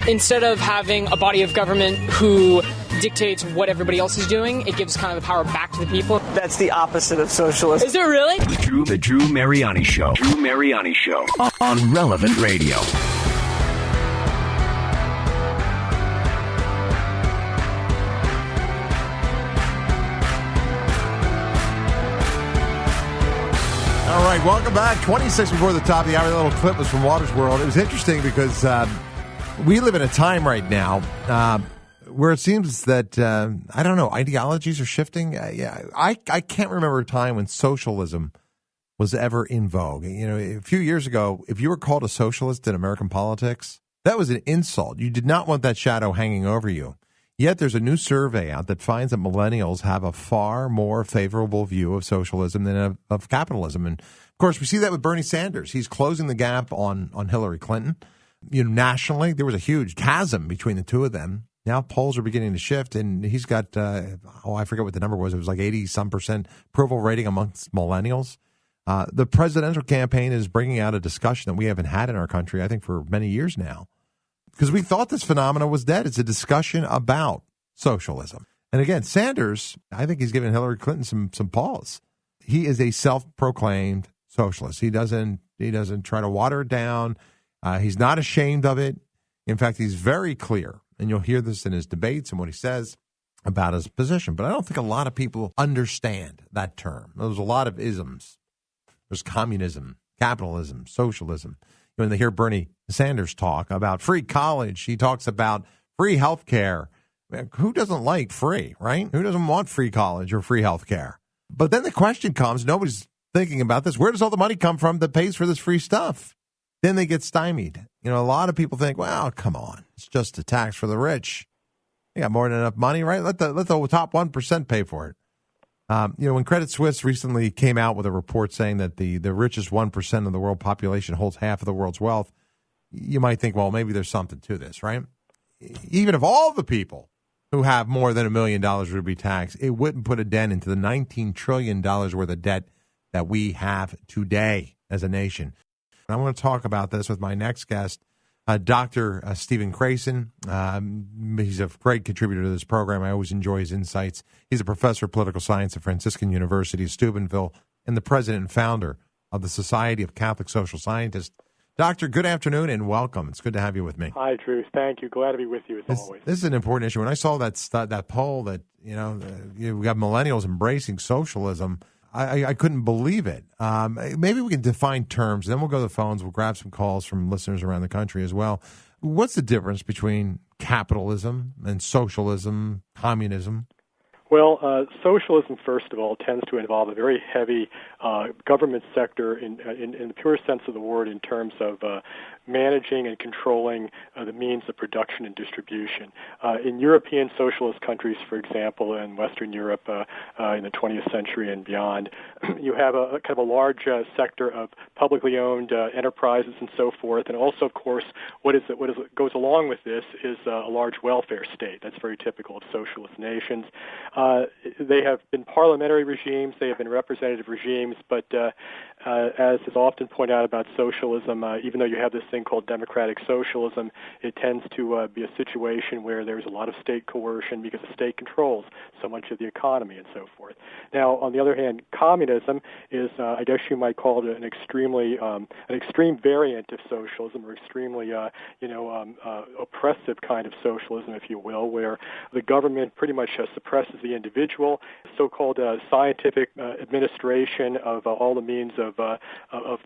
Instead of having a body of government who dictates what everybody else is doing, it gives kind of the power back to the people. That's the opposite of socialism. Is it really? The Drew Mariani Show. Drew Mariani Show on Relevant Radio. All right, welcome back. 26 before the top of the hour. The little clip was from Water's World. It was interesting because we live in a time right now where it seems that, I don't know, ideologies are shifting. I can't remember a time when socialism was ever in vogue. You know, a few years ago, if you were called a socialist in American politics, that was an insult. You did not want that shadow hanging over you. Yet there's a new survey out that finds that millennials have a far more favorable view of socialism than of capitalism. And, of course, we see that with Bernie Sanders. He's closing the gap on Hillary Clinton. You know, nationally, there was a huge chasm between the two of them. Now polls are beginning to shift, and he's got, I forget what the number was. It was like 80-some% approval rating amongst millennials. The presidential campaign is bringing out a discussion that we haven't had in our country, I think, for many years now. Because we thought this phenomenon was dead. It's a discussion about socialism. And again, Sanders, I think he's giving Hillary Clinton some pause. He is a self-proclaimed socialist. He doesn't try to water it down. He's not ashamed of it. In fact, he's very clear, and you'll hear this in his debates and what he says about his position. But I don't think a lot of people understand that term. There's a lot of isms. There's communism, capitalism, socialism. When they hear Bernie Sanders talk about free college, he talks about free health care. Who doesn't like free, right? Who doesn't want free college or free health care? But then the question comes, nobody's thinking about this. Where does all the money come from that pays for this free stuff? Then they get stymied. You know, a lot of people think, well, come on. It's just a tax for the rich. You got more than enough money, right? Let the top 1% pay for it. You know, when Credit Suisse recently came out with a report saying that the richest 1% of the world population holds half of the world's wealth, you might think, well, maybe there's something to this, right? Even if all the people who have more than $1 million would be taxed, it wouldn't put a dent into the $19 trillion worth of debt that we have today as a nation. And I want to talk about this with my next guest, Dr. Stephen Krason. He's a great contributor to this program. I always enjoy his insights. He's a professor of political science at Franciscan University of Steubenville and the president and founder of the Society of Catholic Social Scientists. Doctor, good afternoon and welcome. It's good to have you with me. Hi, Drew. Thank you. Glad to be with you as always. This is an important issue. When I saw that poll that, we got millennials embracing socialism, I couldn't believe it. Maybe we can define terms, then we'll go to the phones. We'll grab some calls from listeners around the country as well. What's the difference between capitalism and socialism, communism? Well, socialism, first of all, tends to involve a very heavy government sector in the pure sense of the word in terms of managing and controlling the means of production and distribution. In European socialist countries, for example, in Western Europe in the 20th century and beyond, you have a kind of a large sector of publicly owned enterprises and so forth. And also, of course, what goes along with this is a large welfare state. That's very typical of socialist nations. They have been parliamentary regimes, they have been representative regimes, but as is often pointed out about socialism, even though you have this thing called democratic socialism, it tends to be a situation where there's a lot of state coercion because the state controls so much of the economy and so forth. Now, on the other hand, communism is, I guess you might call it an extreme variant of socialism, or extremely, oppressive kind of socialism, if you will, where the government pretty much suppresses the individual, so-called scientific administration of all the means of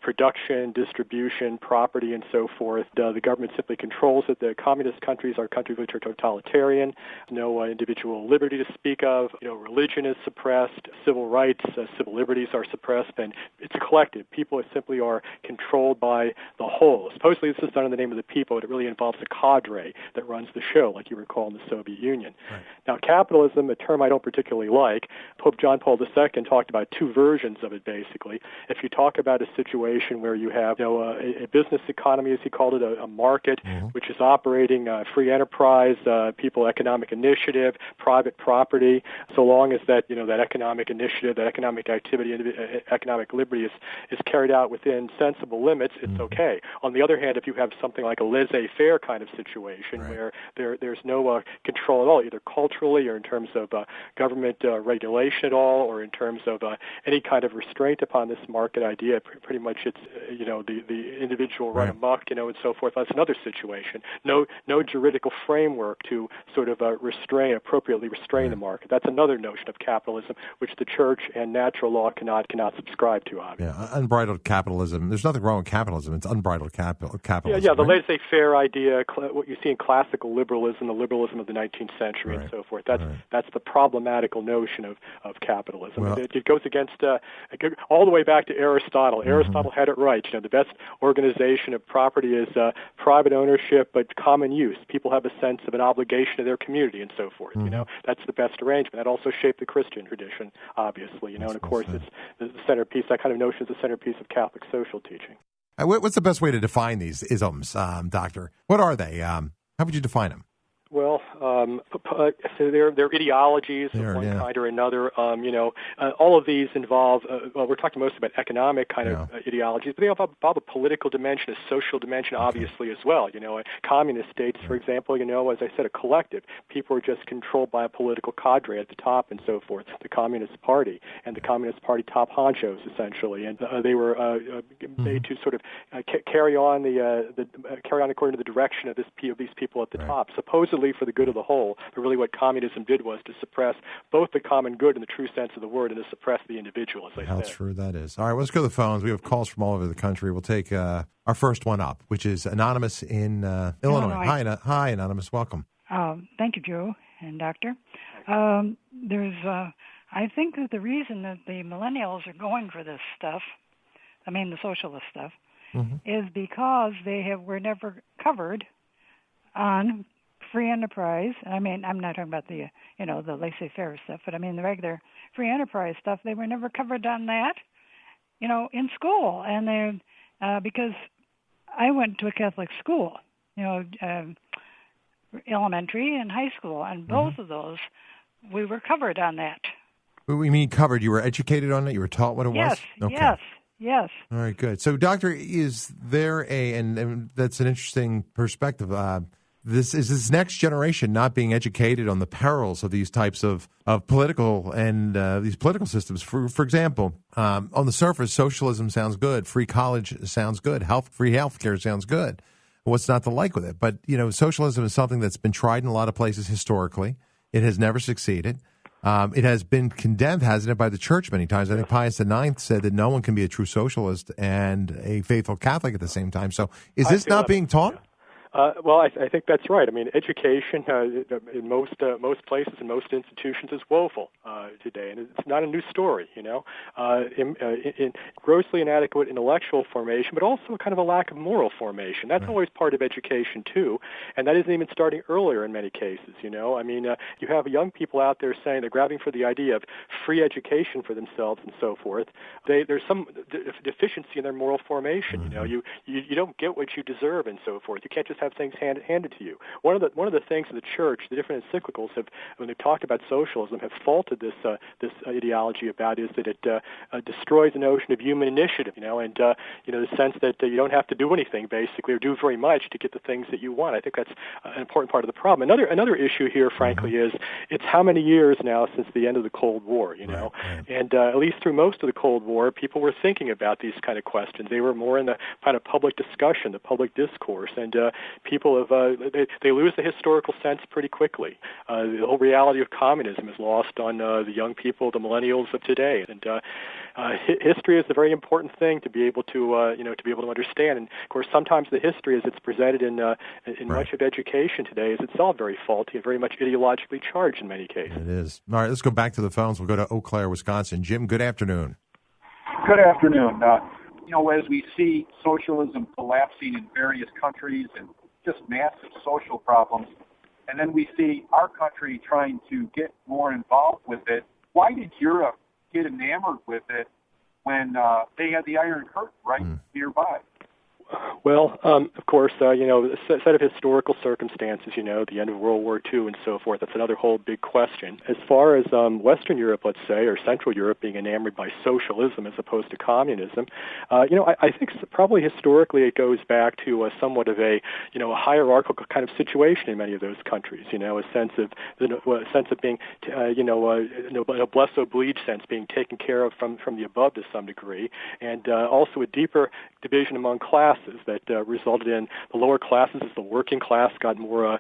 production, distribution, property, and so forth. The government simply controls it. The communist countries are countries which are totalitarian. No individual liberty to speak of. Religion is suppressed. Civil rights, civil liberties are suppressed, and it's a collective. People simply are controlled by the whole. Supposedly this is done in the name of the people, but it really involves a cadre that runs the show, like you recall in the Soviet Union. Right. Now, capitalism, a term I don't particularly like, Pope John Paul II talked about two versions of it, basically. If you talk about a situation where you have a business economy economy, as he called it, a market, which is operating free enterprise, people economic initiative, private property. So long as that that economic initiative, that economic activity, economic liberty is carried out within sensible limits, it's okay. On the other hand, if you have something like a laissez-faire kind of situation where there's no control at all, either culturally or in terms of government regulation at all, or in terms of any kind of restraint upon this market idea, pretty much it's the individual run amok, and so forth. That's another situation. No juridical framework to sort of appropriately restrain the market. That's another notion of capitalism, which the church and natural law cannot subscribe to. Obviously. Yeah, unbridled capitalism. There's nothing wrong with capitalism. It's unbridled capitalism. Yeah. The laissez-faire idea, what you see in classical liberalism, the liberalism of the 19th century, and so forth. That's the problematical notion of capitalism. Well, it goes against all the way back to Aristotle. Aristotle had it right. The best organization of property is private ownership, but common use. People have a sense of an obligation to their community, and so forth. That's the best arrangement. That also shaped the Christian tradition, obviously. And of course, it's the centerpiece. That kind of notion is the centerpiece of Catholic social teaching. What's the best way to define these isms, Doctor? What are they? How would you define them? Well, so they're ideologies of one kind or another. All of these involve, we're talking mostly about economic kind of ideologies, but they involve a political dimension, a social dimension, obviously, as well. Communist states, for example, as I said, a collective. People are just controlled by a political cadre at the top and so forth, the Communist Party, and the Communist Party top honchos, essentially. And they were made to sort of carry on according to the direction of these people at the top, supposedly for the good of the whole, but really what communism did was to suppress both the common good in the true sense of the word and to suppress the individual, as I said. How true that is. All right, let's go to the phones. We have calls from all over the country. We'll take our first one up, which is Anonymous in Illinois. Hi, Anonymous. Welcome. Thank you, Joe and Doctor. I think that the reason that the millennials are going for this stuff, the socialist stuff, is because were never covered on free enterprise. I'm not talking about the laissez-faire stuff, but the regular free enterprise stuff. They were never covered on that, in school. And they, because I went to a Catholic school, elementary and high school, and both of those, we were covered on that. We mean covered. You were educated on it? You were taught what it was? Okay. Yes. All right, good. So, Doctor, is there and that's an interesting perspective, this next generation not being educated on the perils of these types of political and these political systems. For example, on the surface, socialism sounds good. Free college sounds good. Free health care sounds good. What's not to like with it? But, socialism is something that's been tried in a lot of places historically. It has never succeeded. It has been condemned, hasn't it, by the church many times. I think Pius IX said that no one can be a true socialist and a faithful Catholic at the same time. So is this not being taught? Well, I think that's right. Education in most places and most institutions is woeful today, and it's not a new story. In grossly inadequate intellectual formation, but also kind of a lack of moral formation. That's always part of education too, and that isn't even starting earlier in many cases. You have young people out there saying they're grabbing for the idea of free education for themselves and so forth. There's some deficiency in their moral formation. You don't get what you deserve and so forth. You can't just have things handed to you. One of the things of the church, the different encyclicals have, when they've talked about socialism, have faulted this ideology about is that it destroys the notion of human initiative, and the sense that you don't have to do anything basically or do very much to get the things that you want. I think that's an important part of the problem. Another issue here, frankly, is it's how many years now since the end of the Cold War, and at least through most of the Cold War, people were thinking about these kind of questions. They were more in the kind of public discussion, the public discourse, and people have they lose the historical sense pretty quickly. The whole reality of communism is lost on the young people, the millennials of today, and history is a very important thing to be able to understand. And of course, sometimes the history, as it's presented in much of education today, is itself very faulty and very much ideologically charged in many cases. It is. All right, let's go back to the phones. We'll go to Eau Claire, Wisconsin. Jim, good afternoon. Good afternoon. As we see socialism collapsing in various countries and just massive social problems, and then we see our country trying to get more involved with it, why did Europe get enamored with it when they had the Iron Curtain right nearby? Well, of course, a set of historical circumstances, the end of World War II and so forth, that's another whole big question. As far as Western Europe, let's say, or Central Europe being enamored by socialism as opposed to communism, I think probably historically it goes back to somewhat of a hierarchical kind of situation in many of those countries, a sense of being, a bless oblige sense, being taken care of from the above to some degree, and also a deeper division among classes that resulted in the lower classes as the working class got more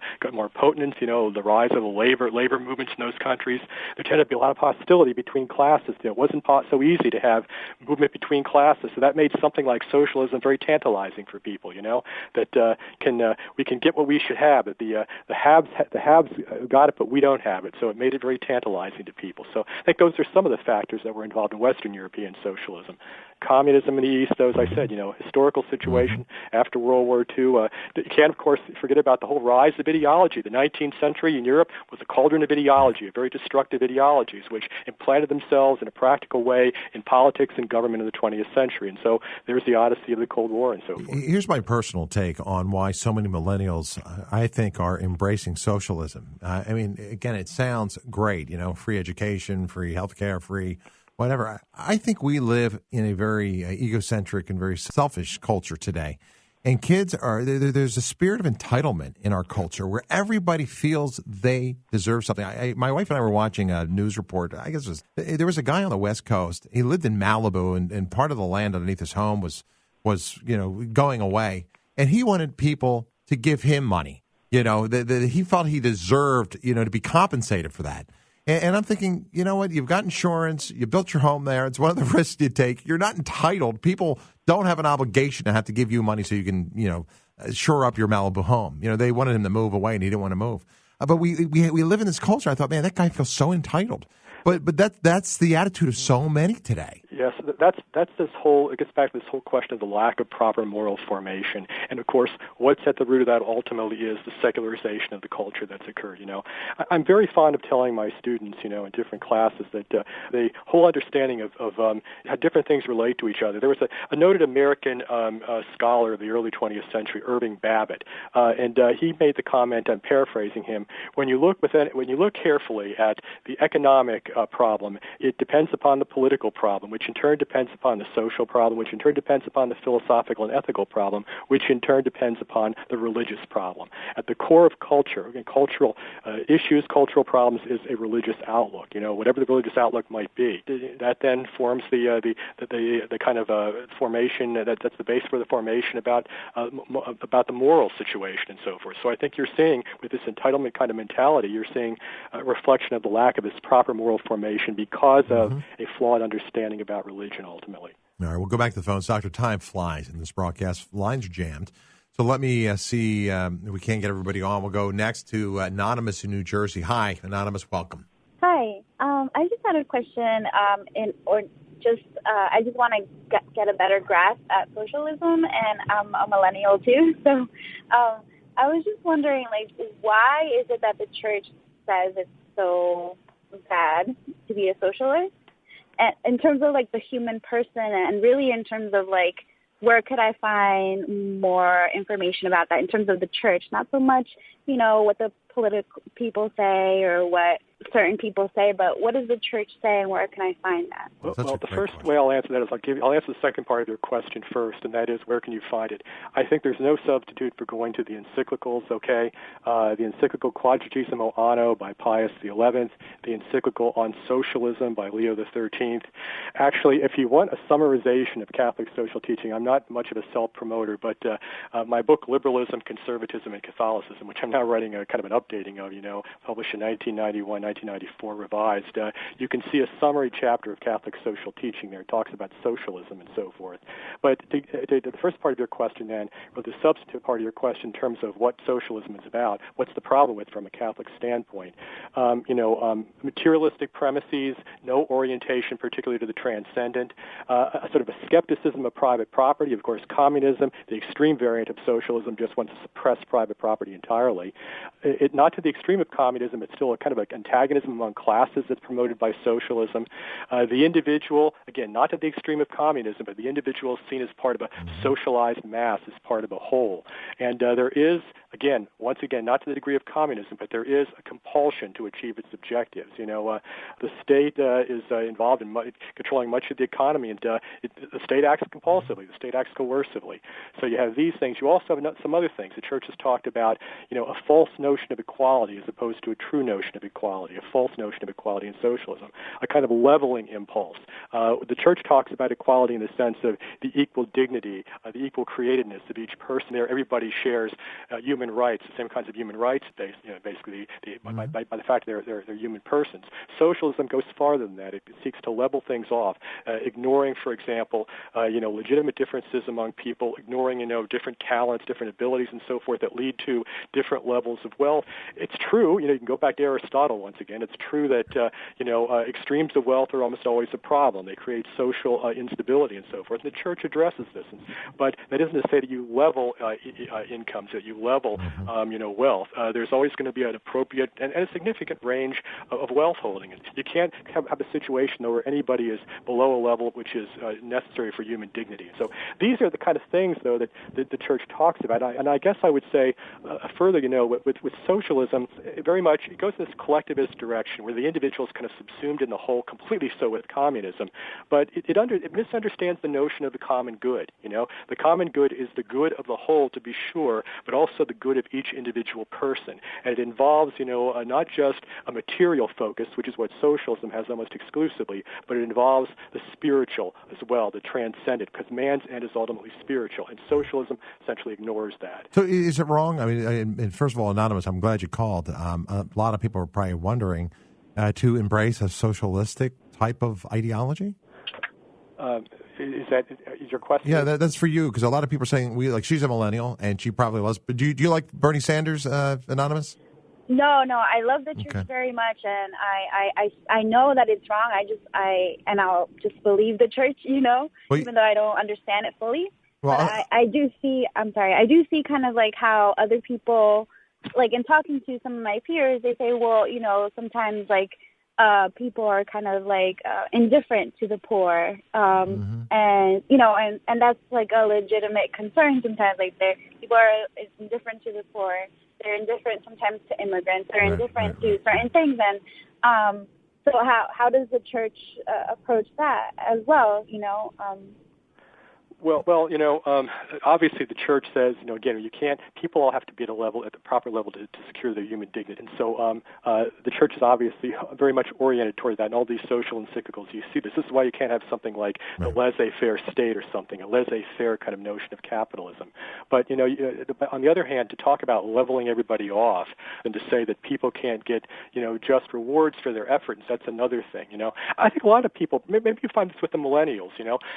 potent. The rise of the labor movements in those countries. There tended to be a lot of hostility between classes. It wasn't so easy to have movement between classes. So that made something like socialism very tantalizing for people. That we can get what we should have. That the haves got it, but we don't have it. So it made it very tantalizing to people. So I think those are some of the factors that were involved in Western European socialism. Communism in the East, though, as I said, historical situation after World War II. You can't, of course, forget about the whole rise of ideology. The 19th century in Europe was a cauldron of ideology, very destructive ideologies, which implanted themselves in a practical way in politics and government in the 20th century. And so there's the odyssey of the Cold War and so forth. Here's my personal take on why so many millennials, I think, are embracing socialism. Again, it sounds great, free education, free healthcare, free whatever. I think we live in a very egocentric and very selfish culture today. And kids there's a spirit of entitlement in our culture where everybody feels they deserve something. My wife and I were watching a news report. I guess there was a guy on the West Coast. He lived in Malibu, and part of the land underneath his home was going away. And he wanted people to give him money. He felt he deserved, to be compensated for that. And I'm thinking, you know what? You've got insurance. You built your home there. It's one of the risks you take. You're not entitled. People don't have an obligation to have to give you money so you can, shore up your Malibu home. They wanted him to move away, and he didn't want to move. But we live in this culture. I thought, man, that guy feels so entitled. But that's the attitude of so many today. Yes, that's this whole. It gets back to this whole question of the lack of proper moral formation, and of course, what's at the root of that ultimately is the secularization of the culture that's occurred. I'm very fond of telling my students, in different classes, that the whole understanding of how different things relate to each other. There was a noted American scholar of the early 20th century, Irving Babbitt, and he made the comment. I'm paraphrasing him. When you look carefully at the economic problem, it depends upon the political problem, which in turn depends upon the social problem, which in turn depends upon the philosophical and ethical problem, which in turn depends upon the religious problem. At the core of culture, cultural issues, cultural problems is a religious outlook. Whatever the religious outlook might be, that then forms the kind of formation that's the base for the formation about the moral situation and so forth. So I think you're seeing with this entitlement kind of mentality, you're seeing a reflection of the lack of this proper moral formation because of a flawed understanding about religion ultimately. All right, we'll go back to the phones. Dr. Time flies in this broadcast. Lines are jammed. So let me see if we can't get everybody on. We'll go next to Anonymous in New Jersey. Hi, Anonymous, welcome. Hi. I just had a question, I just want to get a better grasp at socialism, and I'm a millennial too. So I was just wondering, why is it that the church says it's so bad to be a socialist? And in terms of the human person, and really in terms of where could I find more information about that in terms of the church? Not so much, what the political people say or what certain people say, but what does the church say, and where can I find that? Well, the first way I'll answer that is I'll answer the second part of your question first, and that is, where can you find it? I think there's no substitute for going to the encyclicals, okay? The encyclical Quadragesimo Anno by Pius XI, the encyclical on socialism by Leo XIII. Actually, if you want a summarization of Catholic social teaching, I'm not much of a self-promoter, but my book, Liberalism, Conservatism, and Catholicism, which I'm now writing a kind of an updating of, published in 1991, 1994, revised, you can see a summary chapter of Catholic social teaching there. It talks about socialism and so forth. But to the first part of your question then, or the substantive part of your question in terms of what socialism is about, what's the problem with from a Catholic standpoint? Materialistic premises, no orientation particularly to the transcendent, a sort of a skepticism of private property. Of course, communism, the extreme variant of socialism, just wants to suppress private property entirely. Not to the extreme of communism, it's still a kind of an antagonism among classes that's promoted by socialism. The individual, again, not to the extreme of communism, but the individual is seen as part of a socialized mass, as part of a whole. And there is, again, once again, not to the degree of communism, but there is a compulsion to achieve its objectives. The state is involved in controlling much of the economy, and the state acts compulsively, the state acts coercively. So you have these things. You also have some other things. The church has talked about, a false notion of equality as opposed to a true notion of equality, a false notion of equality in socialism, a kind of leveling impulse. The church talks about equality in the sense of the equal dignity, the equal createdness of each person there. Everybody shares human rights, the same kinds of human rights, basically, by the fact that they're human persons. Socialism goes farther than that. It seeks to level things off, ignoring, for example, legitimate differences among people, ignoring, different talents, different abilities, and so forth that lead to different levels of wealth. It's true, you can go back to Aristotle once again. It's true that, extremes of wealth are almost always a problem. They create social instability and so forth. And the church addresses this. But that isn't to say that you level incomes, that you level, wealth. There's always going to be an appropriate and a significant range of wealth holding. You can't have a situation where anybody is below a level which is necessary for human dignity. So these are the kind of things, though, that the church talks about. And I guess I would say further, with socialism, very much it goes in this collectivist direction where the individual is kind of subsumed in the whole, completely so with communism. But it misunderstands the notion of the common good. The common good is the good of the whole, to be sure, but also the good of each individual person. And it involves, not just a material focus, which is what socialism has almost exclusively, but it involves the spiritual as well, the transcendent, because man's end is ultimately spiritual, and socialism essentially ignores that. So is it wrong? I mean, first of all, Anonymous, I'm glad you called. A lot of people are probably wondering to embrace a socialistic type of ideology? Is your question? Yeah, that's for you, because a lot of people are saying, she's a millennial, and she probably was. But do you like Bernie Sanders, Anonymous? No, I love the church very much, and I know that it's wrong. I'll just believe the church, even though I don't understand it fully. Well, but I do see kind of like how other people, like in talking to some of my peers, they say, well, sometimes like people are kind of like indifferent to the poor, and and that's like a legitimate concern sometimes. Like people are indifferent to the poor. They're indifferent sometimes to immigrants. They're indifferent to certain things, and so how does the church approach that as well? Well, obviously the church says, again, people all have to be at the proper level to secure their human dignity. And so the church is obviously very much oriented toward that. And all these social encyclicals, you see this. This is why you can't have something like a laissez-faire state or something, a laissez-faire kind of notion of capitalism. But, on the other hand, to talk about leveling everybody off and to say that people can't get, just rewards for their efforts, that's another thing, I think a lot of people, maybe you find this with the millennials,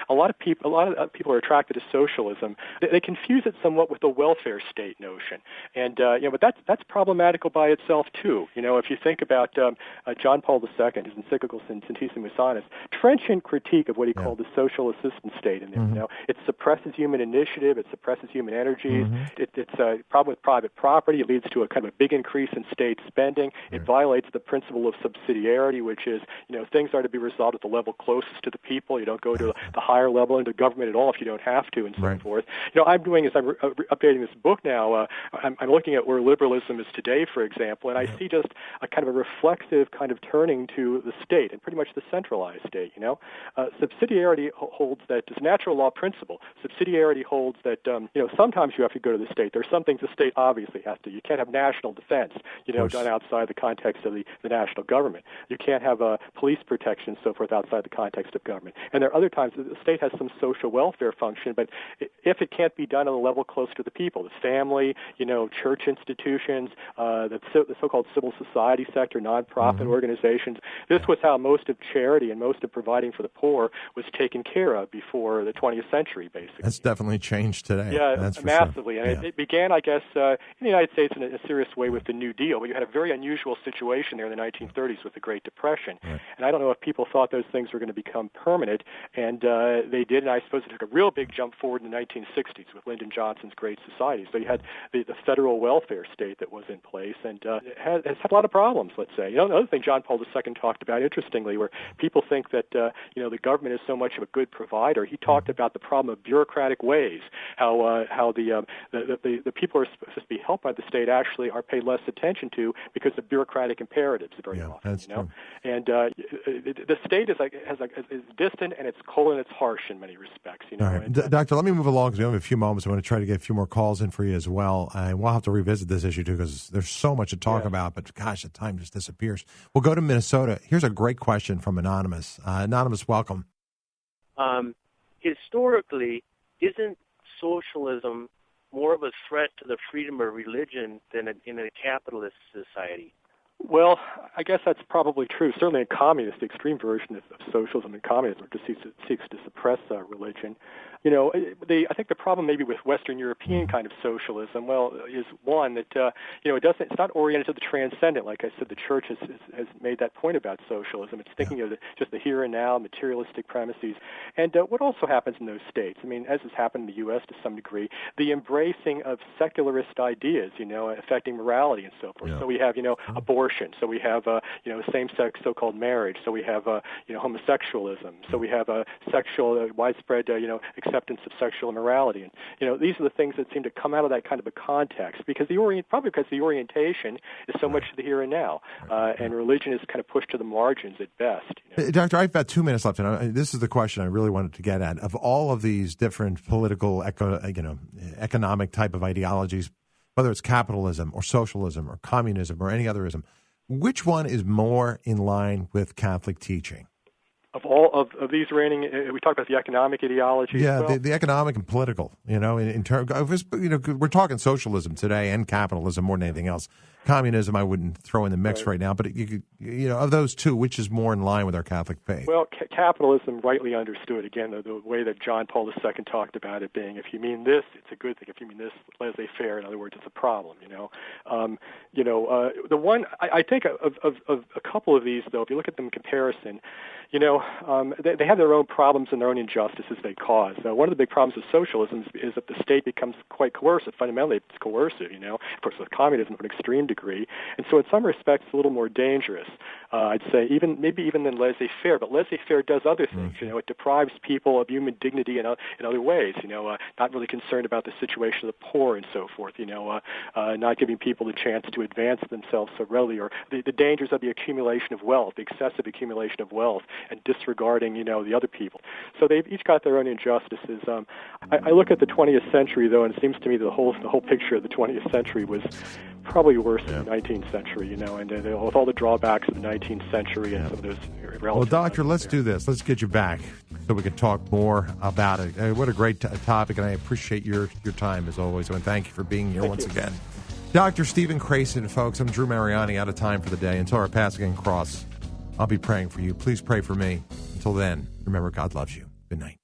a lot of people are attracted to socialism. They confuse it somewhat with the welfare state notion, and but that's problematical by itself too. If you think about John Paul II, his encyclical Centesimus Annus, trenchant critique of what he called the social assistance state. In there, it suppresses human initiative, it suppresses human energies. It's a problem with private property. It leads to a kind of a big increase in state spending. It violates the principle of subsidiarity, which is things are to be resolved at the level closest to the people. You don't go to the higher level into government at all if you don't have to, and so forth. I'm doing is I'm updating this book now. I'm looking at where liberalism is today, for example, and I see just a kind of a reflexive kind of turning to the state, and pretty much the centralized state. Subsidiarity holds that as a natural law principle. Subsidiarity holds that sometimes you have to go to the state. There's some things the state obviously has to. You can't have national defense, done outside the context of the national government. You can't have police protection and so forth outside the context of government. And there are other times that the state has some social welfare function, but if it can't be done on a level close to the people, the family, church institutions, the so-called civil society sector, nonprofit organizations, this was how most of charity and most of providing for the poor was taken care of before the 20th century, basically. That's definitely changed today. Yeah, that's massively. Sure. And it began, I guess, in the United States in a serious way with the New Deal, but you had a very unusual situation there in the 1930s with the Great Depression. Right. And I don't know if people thought those things were going to become permanent, and they did, and I suppose it took a real big jump forward in the 1960s with Lyndon Johnson's Great Society. So you had the federal welfare state that was in place, and it has had a lot of problems, let's say. Another thing John Paul II talked about, interestingly, where people think that the government is so much of a good provider, he talked about the problem of bureaucratic ways, how the people who are supposed to be helped by the state actually are paid less attention to because of bureaucratic imperatives very often. That's true. And the state is distant, and it's cold, and it's harsh in many respects. All right, Doctor, let me move along because we only have a few moments. I want to try to get a few more calls in for you as well. We'll have to revisit this issue too because there's so much to talk about. But gosh, the time just disappears. We'll go to Minnesota. Here's a great question from Anonymous. Anonymous, welcome. Historically, isn't socialism more of a threat to the freedom of religion than in a capitalist society? Well, I guess that's probably true. Certainly in communist, the extreme version of socialism and communism just seeks to suppress religion. I think the problem maybe with Western European kind of socialism, is one that it's not oriented to the transcendent. Like I said, the church has made that point about socialism. It's thinking of just the here and now, materialistic premises. And what also happens in those states, as has happened in the U.S. to some degree, the embracing of secularist ideas, affecting morality and so forth. Yeah. So we have, abortion. So we have, same-sex so-called marriage. So we have, homosexualism. So we have sexual widespread, acceptance of sexual immorality. And, these are the things that seem to come out of that kind of a context because the orientation is so much to the here and now, and religion is kind of pushed to the margins at best. Doctor, I've got 2 minutes left, and this is the question I really wanted to get at. Of all of these different political, economic type of ideologies, whether it's capitalism or socialism or communism or any otherism, which one is more in line with Catholic teaching? Of all of these reigning, we talked about the economic ideology. Yeah, well. the economic and political. In terms of, we're talking socialism today and capitalism more than anything else. Communism, I wouldn't throw in the mix right now, but of those two, which is more in line with our Catholic faith? Well, capitalism, rightly understood, again, the way that John Paul II talked about it being, if you mean this, it's a good thing. If you mean this, laissez-faire, in other words, it's a problem. The one I think of a couple of these, though, if you look at them in comparison, they have their own problems and their own injustices they cause. One of the big problems with socialism is that the state becomes quite coercive. Fundamentally, it's coercive, Of course, with communism to an extreme degree. And so in some respects, it's a little more dangerous, I'd say, maybe even than laissez-faire. But laissez-faire does other things. It deprives people of human dignity in other ways, not really concerned about the situation of the poor and so forth, not giving people the chance to advance themselves so readily, or the dangers of the accumulation of wealth, the excessive accumulation of wealth, and disregarding, the other people. So they've each got their own injustices. I look at the 20th century, though, and it seems to me that the whole picture of the 20th century was probably worse than the 19th century, and with all the drawbacks of the 19th century and some of those relative. Well, Doctor, let's do this. Let's get you back so we can talk more about it. What a great topic, and I appreciate your time as always. And thank you for being here once again. Dr. Stephen Krason, folks. I'm Drew Mariani, out of time for the day. Until our paths again cross, I'll be praying for you. Please pray for me. Until then, remember, God loves you. Good night.